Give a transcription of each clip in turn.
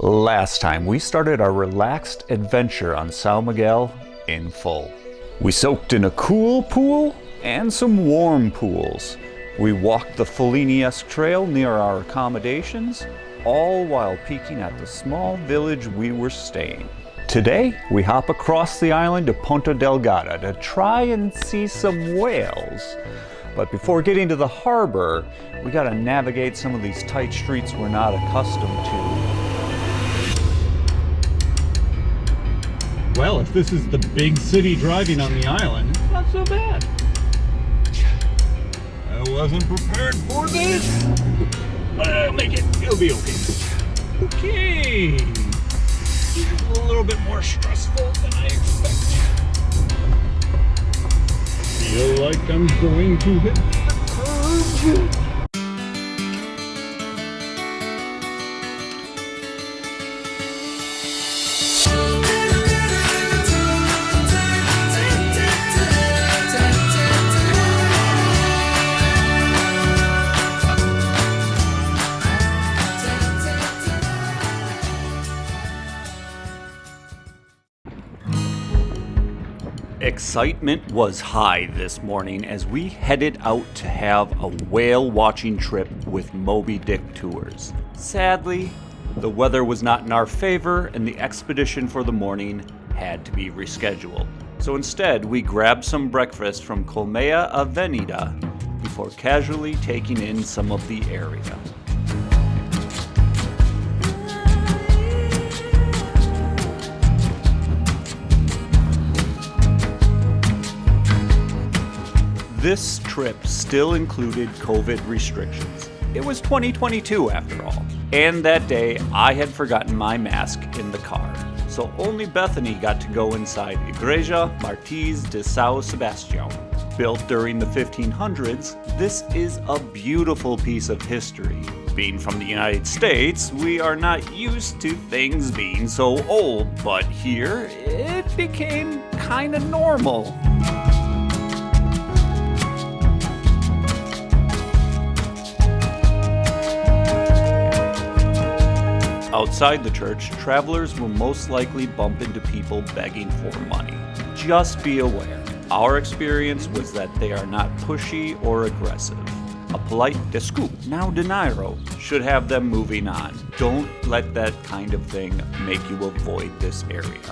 Last time, we started our relaxed adventure on São Miguel in full. We soaked in a cool pool and some warm pools. We walked the Fellini-esque trail near our accommodations, all while peeking at the small village we were staying. Today, we hop across the island to Ponta Delgada to try and see some whales. But before getting to the harbor, we gotta navigate some of these tight streets we're not accustomed to. Well, if this is the big city driving on the island, it's not so bad. I wasn't prepared for this, but I'll make it. It'll be okay. Okay. A little bit more stressful than I expected. Feel like I'm going to hit the curve. Excitement was high this morning as we headed out to have a whale watching trip with Moby Dick Tours. Sadly, the weather was not in our favor and the expedition for the morning had to be rescheduled. So instead, we grabbed some breakfast from Colmeia Avenida before casually taking in some of the area. This trip still included COVID restrictions. It was 2022 after all. And that day, I had forgotten my mask in the car. So only Bethany got to go inside Igreja, Matriz de São Sebastião. Built during the 1500s, this is a beautiful piece of history. Being from the United States, we are not used to things being so old, but here, it became kinda normal. Outside the church, travelers will most likely bump into people begging for money. Just be aware. Our experience was that they are not pushy or aggressive. A polite "desculpe, now dinheiro" should have them moving on. Don't let that kind of thing make you avoid this area.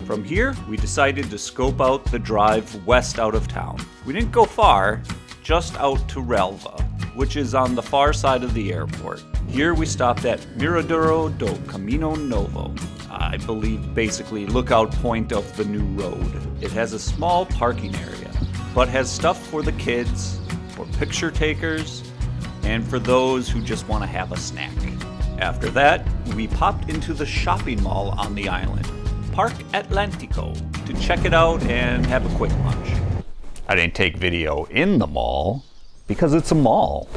From here, we decided to scope out the drive west out of town. We didn't go far, just out to Relva, which is on the far side of the airport. Here we stopped at Miradouro do Caminho Novo, I believe basically lookout point of the new road. It has a small parking area, but has stuff for the kids, for picture takers, and for those who just want to have a snack. After that, we popped into the shopping mall on the island, Parque Atlantico, to check it out and have a quick lunch. I didn't take video in the mall because it's a mall.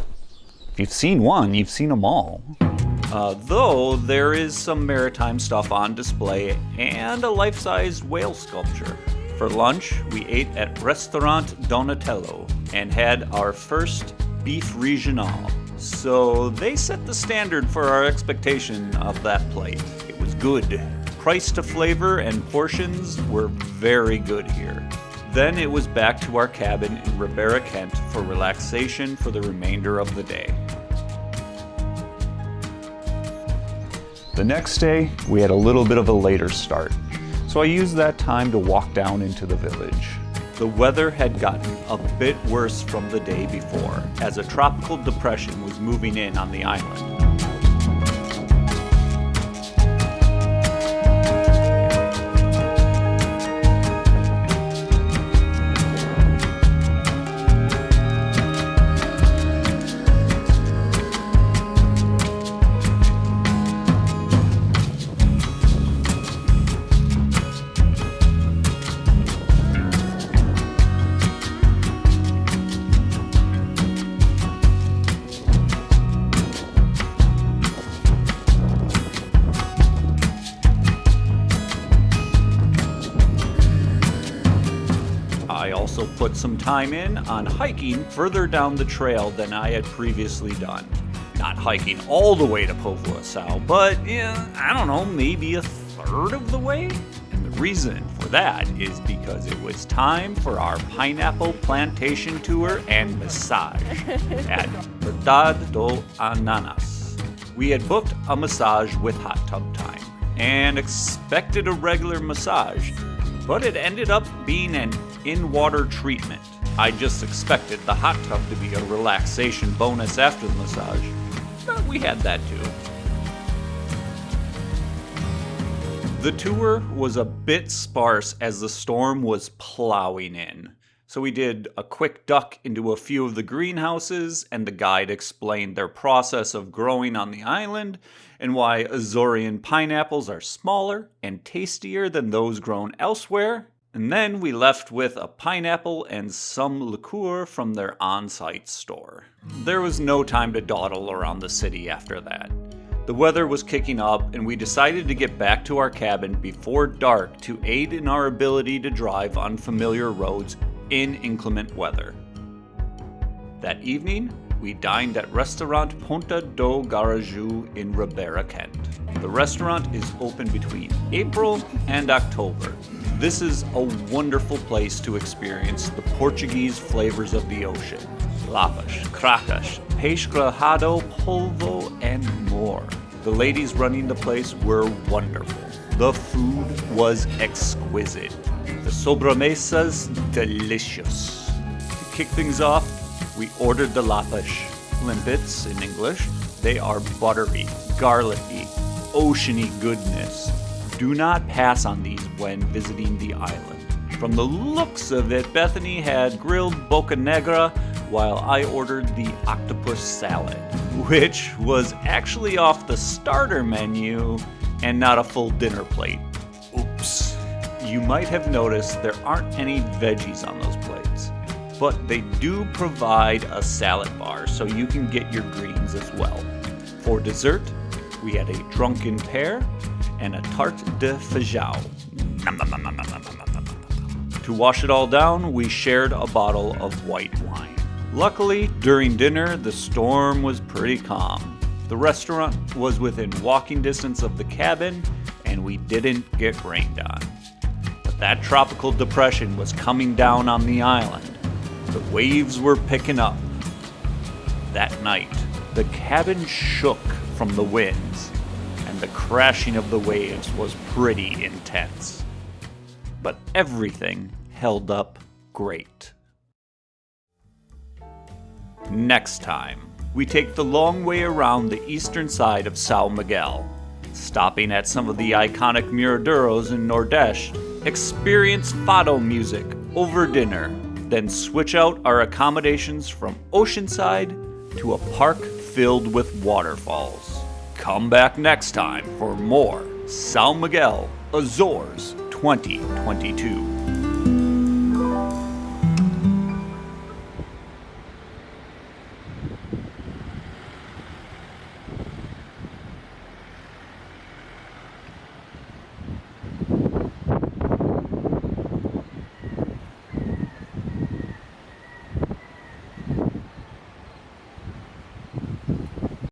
If you've seen one, you've seen them all. Though there is some maritime stuff on display and a life-sized whale sculpture. For lunch, we ate at Restaurant Donatello and had our first beef regional. So they set the standard for our expectation of that plate. It was good. Price to flavor and portions were very good here. Then it was back to our cabin in Ribeira Quente for relaxation for the remainder of the day. The next day, we had a little bit of a later start, so I used that time to walk down into the village. The weather had gotten a bit worse from the day before, as a tropical depression was moving in on the island. also put some time in on hiking further down the trail than I had previously done. Not hiking all the way to Povoa Sao, but I don't know, maybe a third of the way? And the reason for that is because it was time for our Pineapple Plantation tour and massage at Herdade do Ananás. We had booked a massage with hot tub time and expected a regular massage, but it ended up being an in-water treatment. I just expected the hot tub to be a relaxation bonus after the massage, but we had that too. The tour was a bit sparse as the storm was plowing in. So we did a quick duck into a few of the greenhouses, and the guide explained their process of growing on the island and why Azorean pineapples are smaller and tastier than those grown elsewhere. And then we left with a pineapple and some liqueur from their on-site store. There was no time to dawdle around the city after that. The weather was kicking up, and we decided to get back to our cabin before dark to aid in our ability to drive unfamiliar roads in inclement weather. That evening, we dined at Restaurant Ponta Delgada in Ribeira Quente. The restaurant is open between April and October. This is a wonderful place to experience the Portuguese flavors of the ocean. Lapas, cracas, peixe grelhado, polvo, and more. The ladies running the place were wonderful. The food was exquisite. The sobremesas, delicious. To kick things off, we ordered the lapas, limpets in English. They are buttery, garlicky, oceany goodness. Do not pass on these when visiting the island. From the looks of it, Bethany had grilled boca negra, while I ordered the octopus salad, which was actually off the starter menu and not a full dinner plate. Oops. You might have noticed there aren't any veggies on those plates, but they do provide a salad bar so you can get your greens as well. For dessert, we had a drunken pear and a tarte de feijão. To wash it all down, we shared a bottle of white wine. Luckily, during dinner, the storm was pretty calm. The restaurant was within walking distance of the cabin, and we didn't get rained on. But that tropical depression was coming down on the island. The waves were picking up. That night, the cabin shook from the winds, and the crashing of the waves was pretty intense. But everything held up great. Next time, we take the long way around the eastern side of São Miguel, stopping at some of the iconic Miradouros in Nordeste, experience fado music over dinner, then switch out our accommodations from oceanside to a park filled with waterfalls. Come back next time for more São Miguel, Azores 2022.